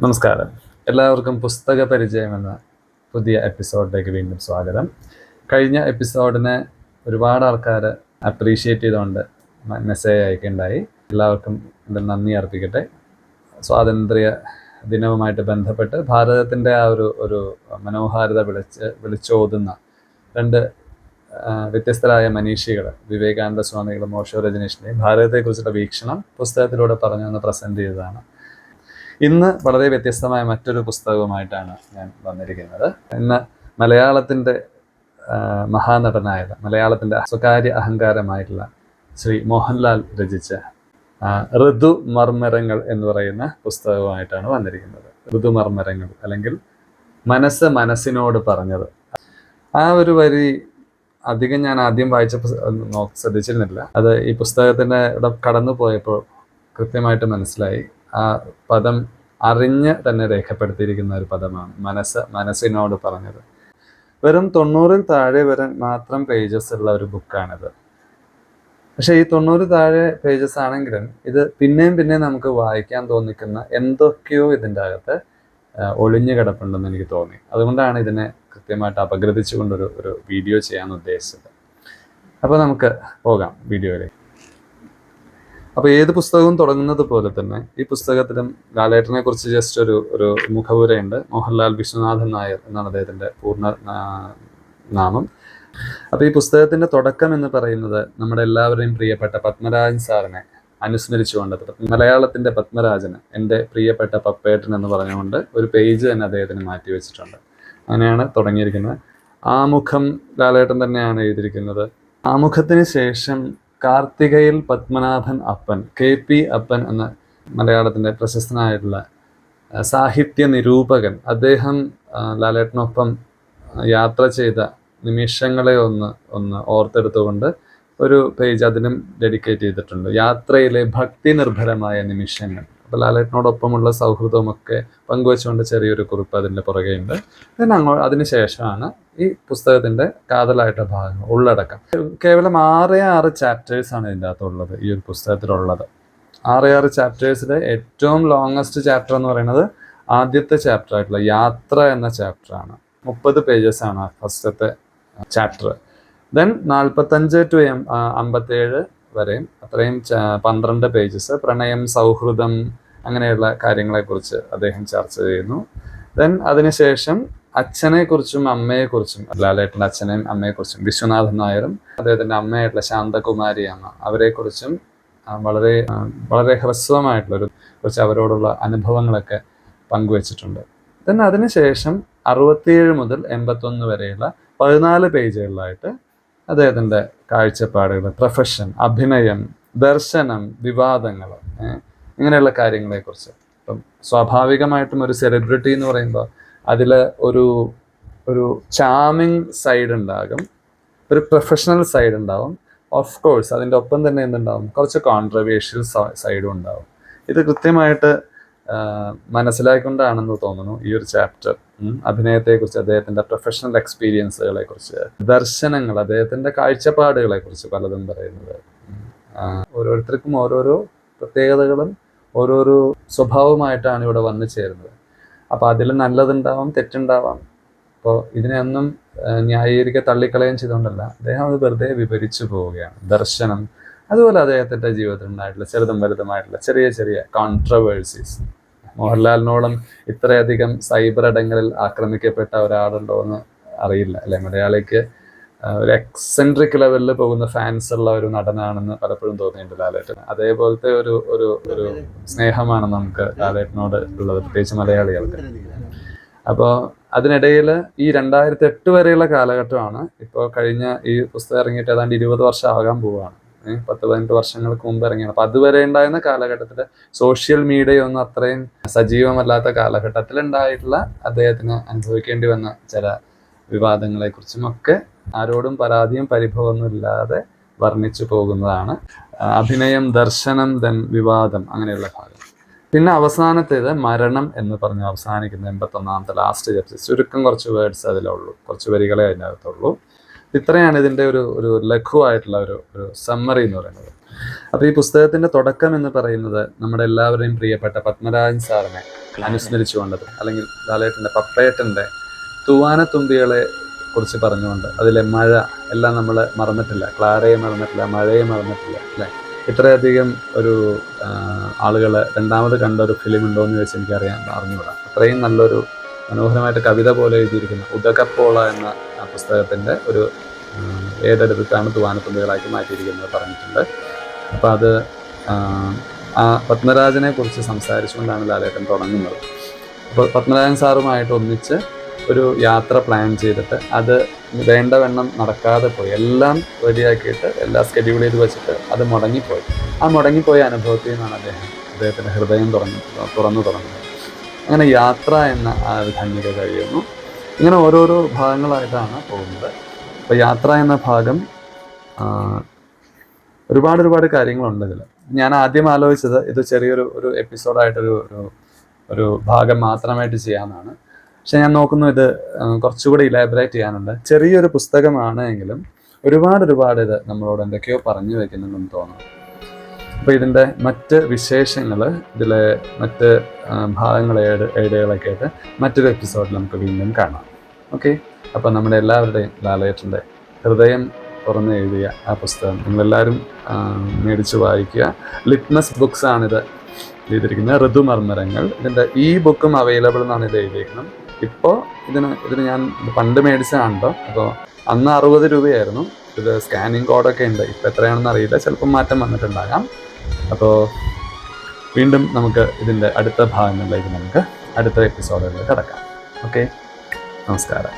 നമസ്കാരം. എല്ലാവർക്കും പുസ്തക പരിചയം എന്ന പുതിയ എപ്പിസോഡിലേക്ക് വീണ്ടും സ്വാഗതം. കഴിഞ്ഞ എപ്പിസോഡിനെ ഒരുപാട് ആൾക്കാർ അപ്രീഷിയേറ്റ് ചെയ്തുകൊണ്ട് മെസ്സേജ് അയക്കുകയുണ്ടായി. എല്ലാവർക്കും നന്ദി അർപ്പിക്കട്ടെ. സ്വാതന്ത്ര്യ ദിനവുമായിട്ട് ബന്ധപ്പെട്ട് ഭാരതത്തിൻ്റെ ആ ഒരു മനോഹാരിത വിളിച്ചോതുന്ന രണ്ട് വ്യത്യസ്തരായ മനീഷികൾ, വിവേകാനന്ദ സ്വാമികളും ഓഷോ രജനീഷിൻ്റെയും ഭാരതത്തെക്കുറിച്ചുള്ള വീക്ഷണം പുസ്തകത്തിലൂടെ പറഞ്ഞൊന്ന് പ്രസൻറ്റ് ചെയ്തതാണ്. ഇന്ന് വളരെ വ്യത്യസ്തമായ മറ്റൊരു പുസ്തകവുമായിട്ടാണ് ഞാൻ വന്നിരിക്കുന്നത്. ഇന്ന് മലയാളത്തിൻ്റെ മഹാനടനായ, മലയാളത്തിൻ്റെ സ്വകാര്യ അഹങ്കാരമായിട്ടുള്ള ശ്രീ മോഹൻലാൽ രചിച്ച ഋതുമർമ്മരങ്ങൾ എന്ന് പറയുന്ന പുസ്തകവുമായിട്ടാണ് വന്നിരിക്കുന്നത്. ഋതുമർമ്മരങ്ങൾ അല്ലെങ്കിൽ മനസ്സ് മനസ്സിനോട് പറഞ്ഞത്. ആ ഒരു വരി അധികം ഞാൻ ആദ്യം വായിച്ചപ്പോൾ ശ്രദ്ധിച്ചിരുന്നില്ല. അത് ഈ പുസ്തകത്തിൻ്റെ ഇവിടെ കടന്നു പോയപ്പോൾ കൃത്യമായിട്ട് മനസ്സിലായി. ആ പദം അറിഞ്ഞ് തന്നെ രേഖപ്പെടുത്തിയിരിക്കുന്ന ഒരു പദമാണ് മനസ്സ് മനസ്സിനോട് പറഞ്ഞത്. വെറും 90-ൽ താഴെ വരെ മാത്രം പേജസ് ഉള്ള ഒരു ബുക്കാണിത്. പക്ഷേ ഈ 90 താഴെ പേജസ് ആണെങ്കിലും ഇത് പിന്നെയും നമുക്ക് വായിക്കാൻ തോന്നിക്കുന്ന എന്തൊക്കെയോ ഇതിൻ്റെ അകത്ത് ഒളിഞ്ഞു കിടപ്പുണ്ടെന്ന് എനിക്ക് തോന്നി. അതുകൊണ്ടാണ് ഇതിനെ കൃത്യമായിട്ട് അപഗ്രഥിച്ചുകൊണ്ടൊരു വീഡിയോ ചെയ്യാൻ ഉദ്ദേശിച്ചത്. അപ്പോൾ നമുക്ക് പോകാം വീഡിയോയിലേക്ക്. അപ്പോൾ ഏത് പുസ്തകവും തുടങ്ങുന്നത് പോലെ തന്നെ ഈ പുസ്തകത്തിലും ലാലേട്ടനെ കുറിച്ച് ജസ്റ്റ് ഒരു മുഖവുരയുണ്ട്. മോഹൻലാൽ വിശ്വനാഥൻ നായർ എന്നാണ് അദ്ദേഹത്തിൻ്റെ പൂർണ്ണ നാമം. അപ്പോൾ ഈ പുസ്തകത്തിൻ്റെ തുടക്കം എന്ന് പറയുന്നത് നമ്മുടെ എല്ലാവരുടെയും പ്രിയപ്പെട്ട പത്മരാജൻ സാറിനെ അനുസ്മരിച്ചുകൊണ്ട്, മലയാളത്തിൻ്റെ പത്മരാജന്, എൻ്റെ പ്രിയപ്പെട്ട പപ്പേട്ടൻ എന്ന് പറഞ്ഞുകൊണ്ട് ഒരു പേജ് തന്നെ അദ്ദേഹത്തിന് മാറ്റി വെച്ചിട്ടുണ്ട്. അങ്ങനെയാണ് തുടങ്ങിയിരിക്കുന്നത്. ആമുഖം ലാലേട്ടൻ തന്നെയാണ് എഴുതിയിരിക്കുന്നത്. ആമുഖത്തിന് ശേഷം കാർത്തികയിൽ പത്മനാഭൻ അപ്പൻ, KP അപ്പൻ എന്ന മലയാളത്തിൻ്റെ പ്രശസ്തനായിട്ടുള്ള സാഹിത്യ നിരൂപകൻ, അദ്ദേഹം ലാലേട്ടനൊപ്പം യാത്ര ചെയ്ത നിമിഷങ്ങളെ ഒന്ന് ഓർത്തെടുത്തുകൊണ്ട് ഒരു പേജ് അതിനും ഡെഡിക്കേറ്റ് ചെയ്തിട്ടുണ്ട്. യാത്രയിലെ ഭക്തി നിർഭരമായ നിമിഷങ്ങൾ. അപ്പോൾ ലാലേട്ടനോടൊപ്പമുള്ള സൗഹൃദമൊക്കെ പങ്കുവെച്ചുകൊണ്ട് ചെറിയൊരു കുറിപ്പ് അതിൻ്റെ പുറകെയുണ്ട്. അതിനുശേഷമാണ് ഈ പുസ്തകത്തിൻ്റെ കാതലായിട്ട ഭാഗങ്ങൾ, ഉള്ളടക്കം. കേവലം 6 ചാപ്റ്റേഴ്സാണ് ഇതിൻ്റെ അകത്തുള്ളത്, ഈ ഒരു പുസ്തകത്തിലുള്ളത്. 6 ചാപ്റ്റേഴ്സിലെ ഏറ്റവും ലോങ്ങസ്റ്റ് ചാപ്റ്റർ എന്ന് പറയുന്നത് ആദ്യത്തെ ചാപ്റ്റർ ആയിട്ടുള്ള യാത്ര എന്ന ചാപ്റ്ററാണ്. 30 പേജസാണ് ഫസ്റ്റത്തെ ചാപ്റ്റർ. ദെൻ 45 to 57 വരെയും അത്രയും 12 പേജസ് പ്രണയം, സൗഹൃദം, അങ്ങനെയുള്ള കാര്യങ്ങളെക്കുറിച്ച് അദ്ദേഹം ചർച്ച ചെയ്യുന്നു. ദെൻ അതിനുശേഷം അച്ഛനെക്കുറിച്ചും അമ്മയെക്കുറിച്ചും, ലാലേട്ടൻ്റെ അച്ഛനെയും അമ്മയെക്കുറിച്ചും, വിശ്വനാഥൻ നായരും അദ്ദേഹത്തിൻ്റെ അമ്മയായിട്ടുള്ള ശാന്തകുമാരി അമ്മ, അവരെക്കുറിച്ചും വളരെ ഹ്രസ്വമായിട്ടുള്ളൊരു കുറച്ച് അവരോടുള്ള അനുഭവങ്ങളൊക്കെ പങ്കുവച്ചിട്ടുണ്ട്. ദെൻ അതിനുശേഷം 67 മുതൽ 81 വരെയുള്ള 14 പേജുകളിലായിട്ട് അദ്ദേഹത്തിൻ്റെ കാഴ്ചപ്പാടുകൾ, പ്രൊഫഷൻ, അഭിനയം, ദർശനം, വിവാദങ്ങൾ, ഇങ്ങനെയുള്ള കാര്യങ്ങളെക്കുറിച്ച്. ഇപ്പം സ്വാഭാവികമായിട്ടും ഒരു സെലിബ്രിറ്റി എന്ന് പറയുമ്പോൾ അതിൽ ഒരു ചാമിങ് സൈഡ് ഉണ്ടാകും, ഒരു പ്രൊഫഷണൽ സൈഡ് ഉണ്ടാവും. ഓഫ് കോഴ്സ് അതിൻ്റെ ഒപ്പം തന്നെ എന്തുണ്ടാവും, കുറച്ച് കോൺട്രവേഴ്ഷ്യൽ സൈഡും ഉണ്ടാവും. ഇത് കൃത്യമായിട്ട് മനസ്സിലാക്കിക്കൊണ്ടാണെന്ന് തോന്നുന്നു ഈ ഒരു ചാപ്റ്റർ അഭിനയത്തെക്കുറിച്ച്, അദ്ദേഹത്തിൻ്റെ പ്രൊഫഷണൽ എക്സ്പീരിയൻസുകളെക്കുറിച്ച്, ദർശനങ്ങൾ, അദ്ദേഹത്തിൻ്റെ കാഴ്ചപ്പാടുകളെക്കുറിച്ച് പലതും പറയുന്നത്. ഓരോരുത്തർക്കും ഓരോരോ പ്രത്യേകതകളും ഓരോരോ സ്വഭാവമായിട്ടാണ് ഇവിടെ വന്നു ചേരുന്നത്. അപ്പോൾ അതിൽ നല്ലതുണ്ടാവാം, തെറ്റുണ്ടാവാം. അപ്പോൾ ഇതിനെയൊന്നും തള്ളിക്കളയും ചെയ്തുകൊണ്ടല്ല, അദ്ദേഹം അത് വെറുതെ വിവരിച്ചു പോവുകയാണ്. ദർശനം, അതുപോലെ അദ്ദേഹത്തിൻ്റെ ജീവിതത്തിൽ ഉണ്ടായിട്ടുള്ള ചെറുതും വലുതുമായിട്ടുള്ള ചെറിയ കോൺട്രവേഴ്സീസ്. മോഹൻലാലിനോളം ഇത്രയധികം സൈബർ ഇടങ്ങളിൽ ആക്രമിക്കപ്പെട്ട ഒരാളുണ്ടോ എന്ന് അറിയില്ല, അല്ലെ? മലയാളിക്ക് ഒരു എക്സെൻട്രിക് ലെവലിൽ പോകുന്ന ഫാൻസ് ഉള്ള ഒരു നടനാണെന്ന് പലപ്പോഴും തോന്നിയിട്ടുണ്ട് ലാലേട്ടന്. അതേപോലത്തെ ഒരു സ്നേഹമാണ് നമുക്ക് ലാലേട്ടനോട് ഉള്ളത്, പ്രത്യേകിച്ച് മലയാളികൾക്ക്. അപ്പോൾ അതിനിടയിൽ ഈ 2008 വരെയുള്ള കാലഘട്ടമാണ്. ഇപ്പോൾ കഴിഞ്ഞ ഈ പുസ്തകം ഇറങ്ങിയിട്ട് ഏതാണ്ട് 20 വർഷം ആകാൻ പോവുകയാണ്. 10-18 വർഷങ്ങൾക്ക് മുമ്പ് ഇറങ്ങിയാണ്. അപ്പം അതുവരെ ഉണ്ടായിരുന്ന കാലഘട്ടത്തിൽ സോഷ്യൽ മീഡിയ ഒന്നും അത്രയും സജീവമല്ലാത്ത കാലഘട്ടത്തിൽ ഉണ്ടായിട്ടുള്ള അദ്ദേഹത്തിന് അനുഭവിക്കേണ്ടി വന്ന ചില വിവാദങ്ങളെക്കുറിച്ചും ഒക്കെ ആരോടും പരാതിയും പരിഭവമൊന്നും ഇല്ലാതെ വർണ്ണിച്ചു പോകുന്നതാണ്. അഭിനയം, ദർശനം, ദെൻ വിവാദം, അങ്ങനെയുള്ള ഭാഗം. പിന്നെ അവസാനത്തേത് മരണം എന്ന് പറഞ്ഞ് അവസാനിക്കുന്ന 81ാമത്തെ ലാസ്റ്റ് ചാപ്റ്റർ. ചുരുക്കം കുറച്ച് വേർഡ്സ് അതിലുള്ളൂ, കുറച്ച് വരികളെ അതിനകത്തുള്ളൂ. ഇത്രയാണ് ഇതിൻ്റെ ഒരു ലഘുവായിട്ടുള്ള ഒരു സമ്മറി എന്ന് പറയുന്നത്. അപ്പോൾ ഈ പുസ്തകത്തിൻ്റെ തുടക്കം എന്ന് പറയുന്നത് നമ്മുടെ എല്ലാവരുടെയും പ്രിയപ്പെട്ട പത്മരാജൻ സാറിനെ അനുസ്മരിച്ചുകൊണ്ടത്, അല്ലെങ്കിൽ ലാലേട്ടൻ്റെ പപ്പേട്ടൻ്റെ തൂവാനത്തുമ്പികളെ കുറിച്ച് പറഞ്ഞുകൊണ്ട് അതിലെ മഴ എല്ലാം നമ്മൾ മറന്നിട്ടില്ല, ക്ലാരയെ മറന്നിട്ടില്ല, മഴയെ മറന്നിട്ടില്ല അല്ലേ. ഇത്രയധികം ഒരു ആളുകൾ രണ്ടാമത് കണ്ട ഒരു ഫിലിം ഉണ്ടോ എന്ന് ചോദിച്ചാൽ അറിഞ്ഞുകൂടാ. അത്രയും നല്ലൊരു മനോഹരമായിട്ട് കവിത പോലെ എഴുതിയിരിക്കുന്ന ഉദകപ്പോള എന്ന പുസ്തകത്തിൻ്റെ ഒരു ഏതെടുത്തിട്ടാണ് തൂവാനത്തുമ്പികളാക്കി മാറ്റിയിരിക്കുന്നത് പറഞ്ഞിട്ടുണ്ട്. അപ്പോൾ അത് ആ പത്മരാജനെ കുറിച്ച് സംസാരിച്ചുകൊണ്ടാണ് ലാലേട്ടൻ തുടങ്ങുന്നത്. അപ്പോൾ പത്മരാജൻ സാറുമായിട്ട് ഒന്നിച്ച് ഒരു യാത്ര പ്ലാൻ ചെയ്തിട്ട് അത് വേണ്ടവണ്ണം നടക്കാതെ പോയി, എല്ലാം റെഡിയാക്കിയിട്ട് എല്ലാം സ്കെഡ്യൂൾ ചെയ്ത് വെച്ചിട്ട് അത് മുടങ്ങിപ്പോയി. ആ മുടങ്ങിപ്പോയ അനുഭവത്തിൽ നിന്നാണ് അദ്ദേഹത്തിൻ്റെ ഹൃദയം തുറന്നു തുടങ്ങുന്നത്. അങ്ങനെ യാത്ര എന്ന ആ ഒരു ഖണ്ഡിക കഴിയുന്നു. ഇങ്ങനെ ഓരോരോ ഭാഗങ്ങളായിട്ടാണ് പോകുന്നത്. അപ്പോൾ യാത്ര എന്ന ഭാഗം ഒരുപാട് കാര്യങ്ങളുണ്ട് ഇതിൽ. ഞാൻ ആദ്യം ആലോചിച്ചത് ഇത് ചെറിയൊരു എപ്പിസോഡായിട്ടൊരു ഒരു ഭാഗം മാത്രമായിട്ട് ചെയ്യാമെന്നാണ്. പക്ഷെ ഞാൻ നോക്കുന്നു ഇത് കുറച്ചുകൂടി ഇലാബറേറ്റ് ചെയ്യാനുണ്ട്. ചെറിയൊരു പുസ്തകമാണ് എങ്കിലും ഒരുപാട് ഇത് നമ്മളോട് എന്തൊക്കെയോ പറഞ്ഞു വെക്കുന്നുണ്ടെന്ന് തോന്നുന്നു. അപ്പോൾ ഇതിൻ്റെ മറ്റ് വിശേഷങ്ങൾ, ഇതിലെ മറ്റ് ഏടുകളൊക്കെ ആയിട്ട് മറ്റൊരു എപ്പിസോഡിൽ നമുക്ക് വീണ്ടും കാണാം. ഓക്കെ, അപ്പോൾ നമ്മുടെ എല്ലാവരുടെയും ലാലേട്ടൻ്റെ ഹൃദയം തുറന്ന് എഴുതിയ ആ പുസ്തകം നിങ്ങളെല്ലാവരും മേടിച്ച് വായിക്കുക. ലിറ്റ്മസ് ബുക്സ് ആണിത് ചെയ്തിരിക്കുന്നത്, ഋതുമർമ്മരങ്ങൾ. ഇതിൻ്റെ ബുക്കും അവൈലബിൾ എന്നാണ് ഇത് എഴുതിയിരിക്കുന്നത്. ഇപ്പോൾ ഇതിന് ഞാൻ പണ്ട് മേടിച്ചതാണല്ലോ. അപ്പോൾ അന്ന് 60 രൂപയായിരുന്നു. ഇത് സ്കാനിങ് കോഡൊക്കെ ഉണ്ട്. ഇപ്പോൾ എത്രയാണെന്ന് അറിയില്ല, ചിലപ്പം മാറ്റം വന്നിട്ടുണ്ടാകാം. അപ്പോൾ വീണ്ടും നമുക്ക് ഇതിൻ്റെ അടുത്ത ഭാഗങ്ങളിലേക്ക് നമുക്ക് അടുത്ത എപ്പിസോഡുകളിൽ കിടക്കാം. ഓക്കെ, നമസ്കാരം.